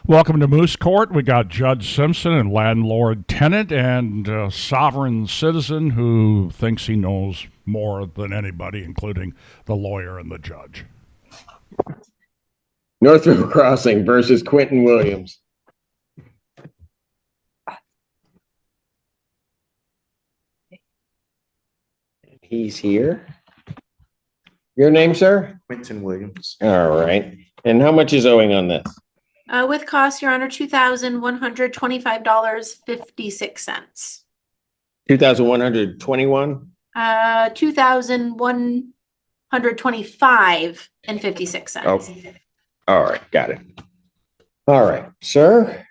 Welcome to Moose Court. We got Judge Simpson and landlord tenant and sovereign citizen who thinks he knows more than anybody, including the lawyer and the judge. Northville Crossing versus Quentin Williams. He's here. Your name, sir? Quentin Williams. All right. And how much is owing on this? With costs, Your Honor, $2,125.56. 2,121? 2,125.56. Oh, all right. Got it. All right, sir.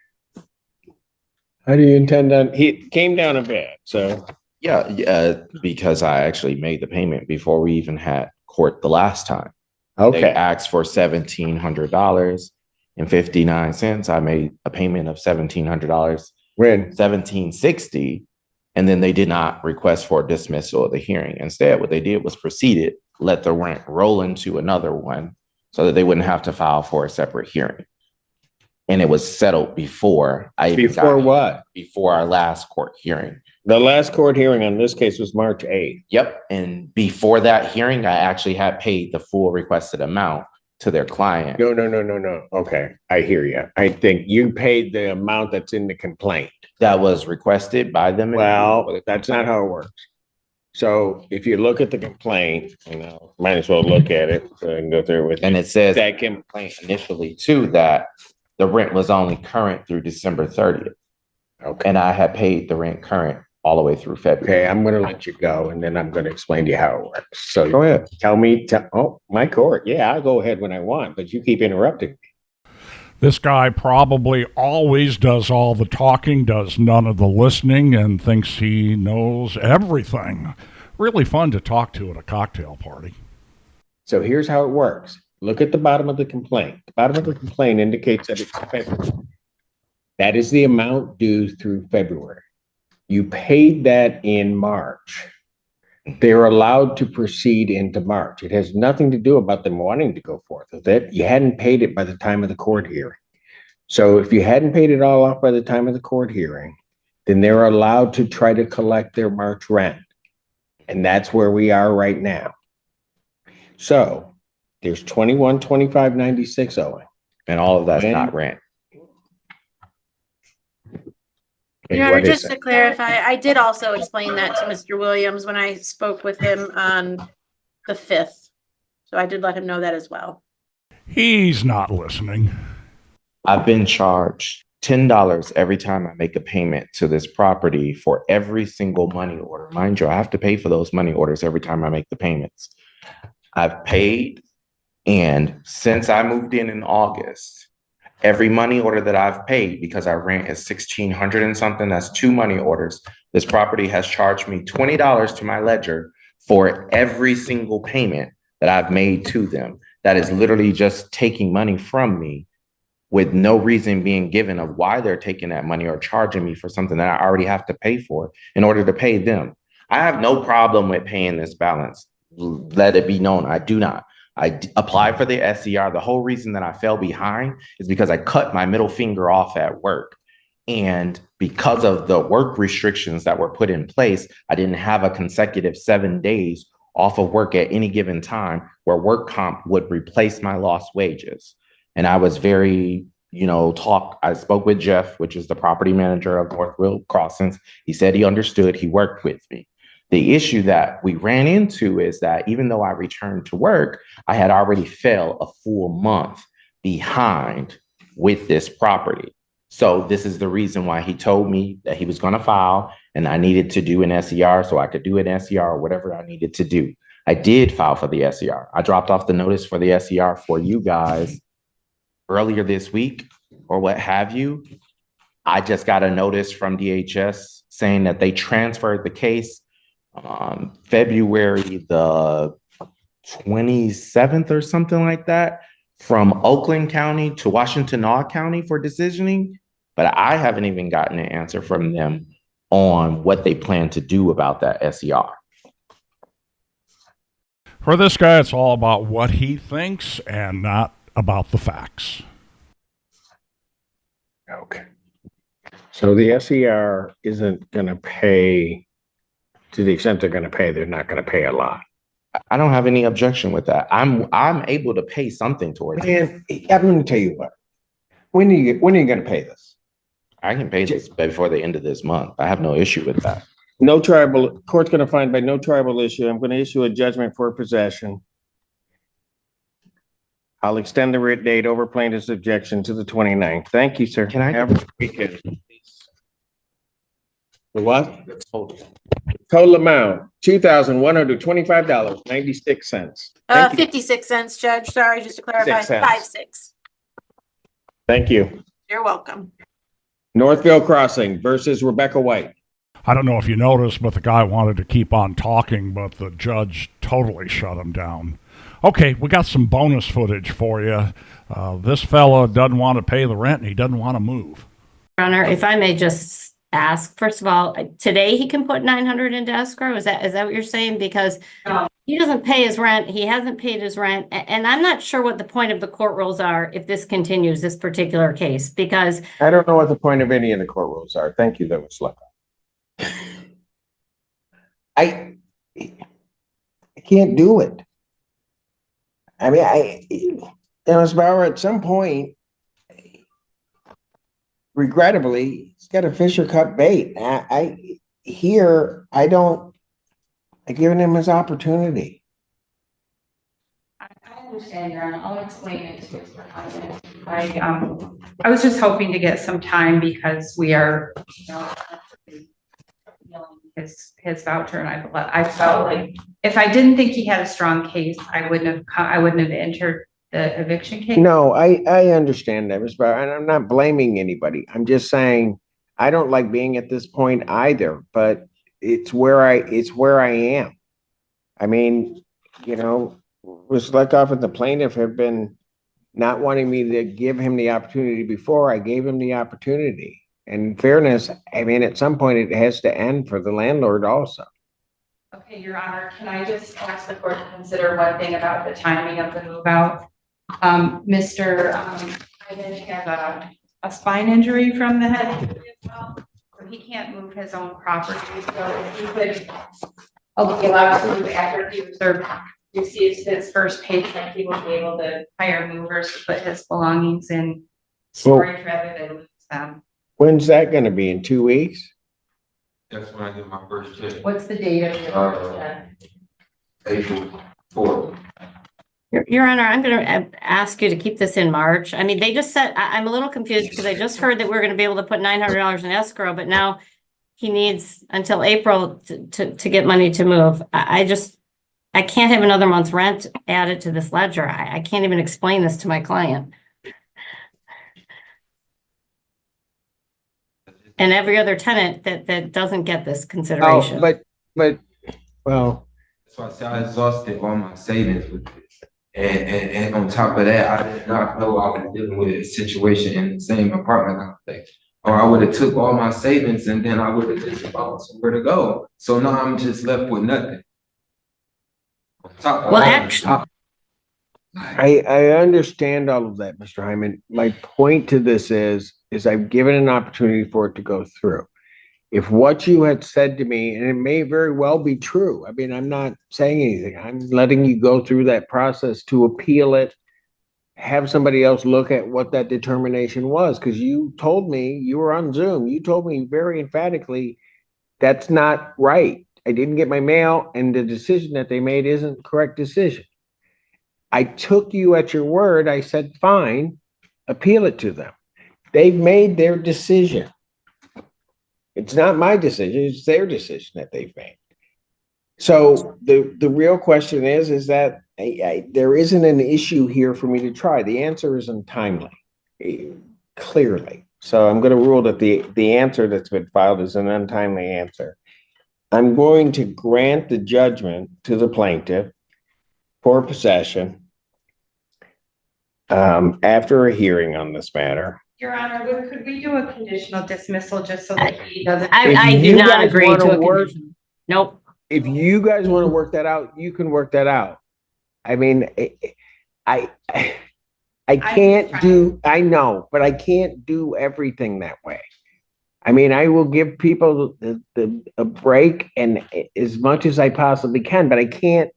How do you intend on, he came down a bit, so. Yeah, because I actually made the payment before we even had court the last time. Okay. They asked for $1,700.59. I made a payment of $1,700, When? $1,760, and then they did not request for dismissal of the hearing. Instead, what they did was proceeded, let the rent roll into another one so that they wouldn't have to file for a separate hearing. And it was settled before I even Before what? before our last court hearing. The last court hearing on this case was March 8th. Yep. And before that hearing, I actually had paid the full requested amount to their client. No. Okay, I hear you. I think you paid the amount that's in the complaint. That was requested by them. Well, that's not how it works. So if you look at the complaint, might as well look at it so I can go through it with you. And it says That complaint initially too that the rent was only current through December 30th. Okay. And I had paid the rent current all the way through February. Okay, I'm gonna let you go and then I'm gonna explain to you how it works. So Go ahead. tell me, oh, my court. Yeah, I'll go ahead when I want, but you keep interrupting me. This guy probably always does all the talking, does none of the listening, and thinks he knows everything. Really fun to talk to at a cocktail party. So here's how it works. Look at the bottom of the complaint. The bottom of the complaint indicates that it's February. That is the amount due through February. You paid that in March. They're allowed to proceed into March. It has nothing to do about them wanting to go forth with it. You hadn't paid it by the time of the court hearing. So if you hadn't paid it all off by the time of the court hearing, then they're allowed to try to collect their March rent. And that's where we are right now. So there's 2125.96 owing. And all of that's not rent. And Your Honor, what is just it? to clarify, I did also explain that to Mr. Williams when I spoke with him on the 5th. So I did let him know that as well. He's not listening. I've been charged $10 every time I make a payment to this property for every single money order. Mind you, I have to pay for those money orders every time I make the payments. I've paid, and since I moved in August, every money order that I've paid, because our rent is $1,600 and something, that's 2 money orders. This property has charged me $20 to my ledger for every single payment that I've made to them. That is literally just taking money from me with no reason being given of why they're taking that money or charging me for something that I already have to pay for in order to pay them. I have no problem with paying this balance. Let it be known, I do not. I applied for the SCR. The whole reason that I fell behind is because I cut my middle finger off at work. And because of the work restrictions that were put in place, I didn't have a consecutive 7 days off of work at any given time where work comp would replace my lost wages. And I was very, I spoke with Jeff, which is the property manager of Northville Crossings. He said he understood, he worked with me. The issue that we ran into is that even though I returned to work, I had already fell a full month behind with this property. So this is the reason why he told me that he was going to file and I needed to do an SCR so I could do an SCR or whatever I needed to do. I did file for the SCR. I dropped off the notice for the SCR for you guys earlier this week or what have you. I just got a notice from DHS saying that they transferred the case February the 27th or something like that from Oakland County to Washtenaw County for decisioning. But I haven't even gotten an answer from them on what they plan to do about that SCR. For this guy, it's all about what he thinks and not about the facts. Okay. So the SER isn't gonna pay, to the extent they're gonna pay, they're not gonna pay a lot. I don't have any objection with that. I'm able to pay something towards it. Man, I'm gonna tell you what. When are you gonna pay this? I can pay this before the end of this month. I have no issue with that. No tribal, court's gonna find by no tribal issue, I'm gonna issue a judgment for possession. I'll extend the writ date over plaintiff's objection to the 29th. Thank you, sir. Can I Have a good weekend. The what? Total. Total amount, $2,125.96. Thank you. 56 cents, Judge. Sorry, just to clarify, 6 cents. 5-6. Thank you. You're welcome. Northville Crossing versus Rebecca White. I don't know if you noticed, but the guy wanted to keep on talking, but the judge totally shut him down. Okay, we got some bonus footage for you. This fella doesn't want to pay the rent and he doesn't want to move. Your Honor, if I may just ask, first of all, today he can put 900 into escrow? Is that what you're saying? Because he doesn't pay his rent, he hasn't paid his rent, and I'm not sure what the point of the court rules are if this continues, this particular case, because I don't know what the point of any of the court rules are. Thank you, that was luck. I can't do it. I mean, Ms. Bauer, at some point, regrettably, he's got a fish or cut bait. I've given him his opportunity. I understand, Your Honor. I'll explain it to you. I was just hoping to get some time because we are, his voucher, and I felt like if I didn't think he had a strong case, I wouldn't have entered the eviction case. No, I understand that, Ms. Bauer, and I'm not blaming anybody. I'm just saying I don't like being at this point either, but it's where I am. I mean, Ruslekoff and the plaintiff have been not wanting me to give him the opportunity before. I gave him the opportunity. And in fairness, I mean, at some point it has to end for the landlord also. Okay, Your Honor, can I just ask the court to consider one thing about the timing of the move out? Mr. I did have a spine injury from the head injury as well, so he can't move his own property. So if he could be allowed to move after he receives his first paycheck, he will be able to hire movers to put his belongings in storage rather than lose them. When's that going to be? In 2 weeks? That's when I get my first check. What's the date of your first check? April 4th. Your Honor, I'm going to ask you to keep this in March. I mean, they just said, I'm a little confused because I just heard that we're going to be able to put $900 in escrow, but now he needs until April to get money to move. I can't have another month's rent added to this ledger. I can't even explain this to my client. And every other tenant that doesn't get this consideration. Oh, well. That's why I said I exhausted all my savings with this. And on top of that, I did not know I was dealing with a situation in the same apartment complex. Or I would have took all my savings and then I would have just found somewhere to go. So now I'm just left with nothing. Well, actually, I understand all of that, Mr. Hyman. My point to this is I've given an opportunity for it to go through. If what you had said to me, and it may very well be true, I mean, I'm not saying anything. I'm letting you go through that process to appeal it, have somebody else look at what that determination was, because you told me, you were on Zoom, you told me very emphatically, that's not right. I didn't get my mail, and the decision that they made isn't the correct decision. I took you at your word. I said, fine, appeal it to them. They've made their decision. It's not my decision, it's their decision that they've made. So the real question is that there isn't an issue here for me to try. The answer is untimely, clearly. So I'm going to rule that the answer that's been filed is an untimely answer. I'm going to grant the judgment to the plaintiff for possession after a hearing on this matter. Your Honor, could we do a conditional dismissal just so that he doesn't? I do not agree to a condition. Nope. If you guys want to work that out, you can work that out. I mean, I I know, but I can't do everything that way. I mean, I will give people a break and as much as I possibly can, but I can't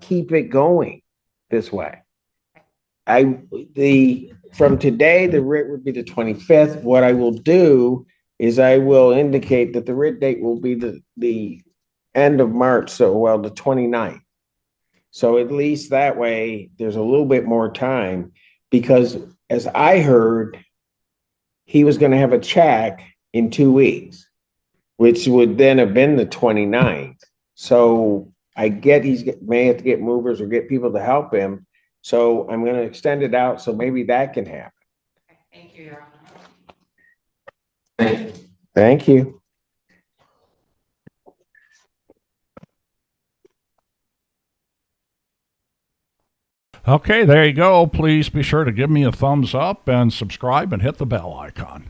keep it going this way. From today, the writ would be the 25th. What I will do is I will indicate that the writ date will be the end of March, so well, the 29th. So at least that way, there's a little bit more time because as I heard, he was going to have a check in 2 weeks, which would then have been the 29th. So I get may have to get movers or get people to help him. So I'm going to extend it out so maybe that can happen. Thank you, Your Honor. Thank you. Thank you. Okay, there you go. Please be sure to give me a thumbs up and subscribe and hit the bell icon.